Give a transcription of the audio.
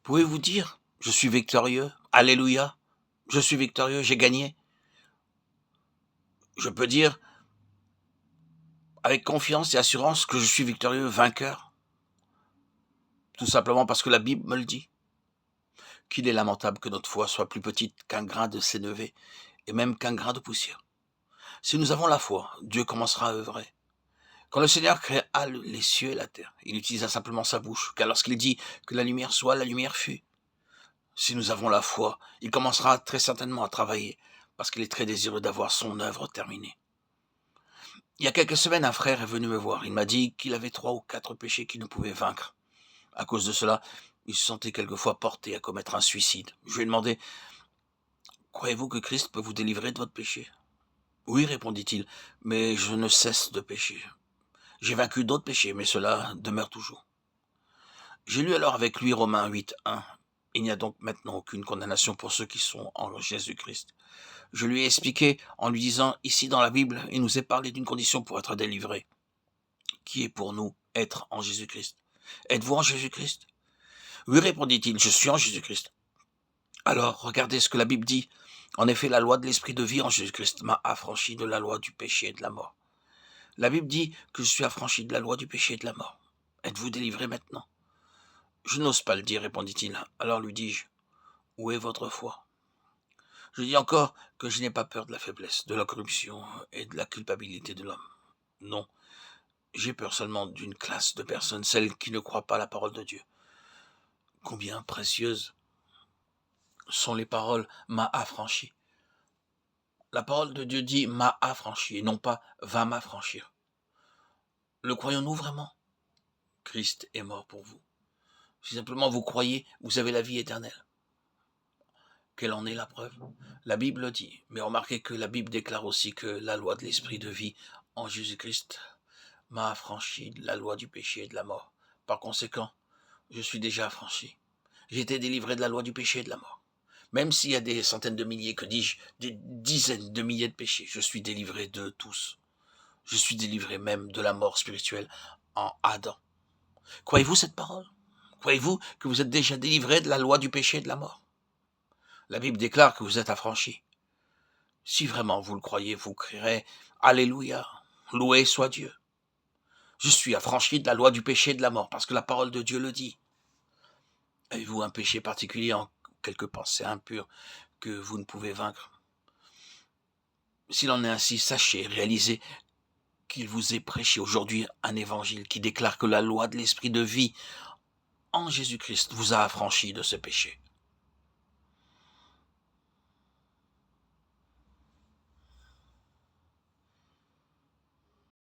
Pouvez-vous dire: «Je suis victorieux, alléluia, je suis victorieux, j'ai gagné»? Je peux dire avec confiance et assurance que je suis victorieux, vainqueur, tout simplement parce que la Bible me le dit. Qu'il est lamentable que notre foi soit plus petite qu'un grain de sénévé et même qu'un grain de poussière. Si nous avons la foi, Dieu commencera à œuvrer. Quand le Seigneur créa les cieux et la terre, il utilisa simplement sa bouche, car lorsqu'il dit que la lumière soit, la lumière fut. Si nous avons la foi, il commencera très certainement à travailler, parce qu'il est très désireux d'avoir son œuvre terminée. Il y a quelques semaines, un frère est venu me voir. Il m'a dit qu'il avait 3 ou 4 péchés qu'il ne pouvait vaincre. À cause de cela, il se sentait quelquefois porté à commettre un suicide. Je lui ai demandé: croyez-vous que Christ peut vous délivrer de votre péché? Oui, répondit-il, mais je ne cesse de pécher. J'ai vaincu d'autres péchés, mais cela demeure toujours. J'ai lu alors avec lui Romains 8:1. Il n'y a donc maintenant aucune condamnation pour ceux qui sont en Jésus-Christ. Je lui ai expliqué en lui disant, ici dans la Bible, il nous est parlé d'une condition pour être délivré, qui est pour nous être en Jésus-Christ. Êtes-vous en Jésus-Christ? Oui, répondit-il, je suis en Jésus-Christ. Alors, regardez ce que la Bible dit. En effet, la loi de l'esprit de vie en Jésus-Christ m'a affranchi de la loi du péché et de la mort. La Bible dit que je suis affranchi de la loi du péché et de la mort. Êtes-vous délivré maintenant? Je n'ose pas le dire, répondit-il. Alors lui dis-je, où est votre foi? Je dis encore que je n'ai pas peur de la faiblesse, de la corruption et de la culpabilité de l'homme. Non, j'ai peur seulement d'une classe de personnes, celles qui ne croient pas la parole de Dieu. Combien précieuses sont les paroles m'a affranchi. La parole de Dieu dit m'a affranchi et non pas va m'affranchir. Le croyons-nous vraiment? Christ est mort pour vous. Si simplement vous croyez, vous avez la vie éternelle. Quelle en est la preuve? La Bible le dit, mais remarquez que la Bible déclare aussi que la loi de l'esprit de vie en Jésus-Christ m'a affranchi de la loi du péché et de la mort. Par conséquent, je suis déjà affranchi. J'ai été délivré de la loi du péché et de la mort. Même s'il y a des centaines de milliers, que dis-je, des dizaines de milliers de péchés, je suis délivré de tous. Je suis délivré même de la mort spirituelle en Adam. Croyez-vous cette parole? Croyez-vous que vous êtes déjà délivré de la loi du péché et de la mort? La Bible déclare que vous êtes affranchis. Si vraiment vous le croyez, vous crierez « Alléluia, loué soit Dieu ». Je suis affranchi de la loi du péché et de la mort, parce que la parole de Dieu le dit. Avez-vous un péché particulier, en quelque pensée impure, que vous ne pouvez vaincre? S'il en est ainsi, sachez, réalisez qu'il vous est prêché aujourd'hui un évangile qui déclare que la loi de l'esprit de vie en Jésus-Christ vous a affranchi de ce péché.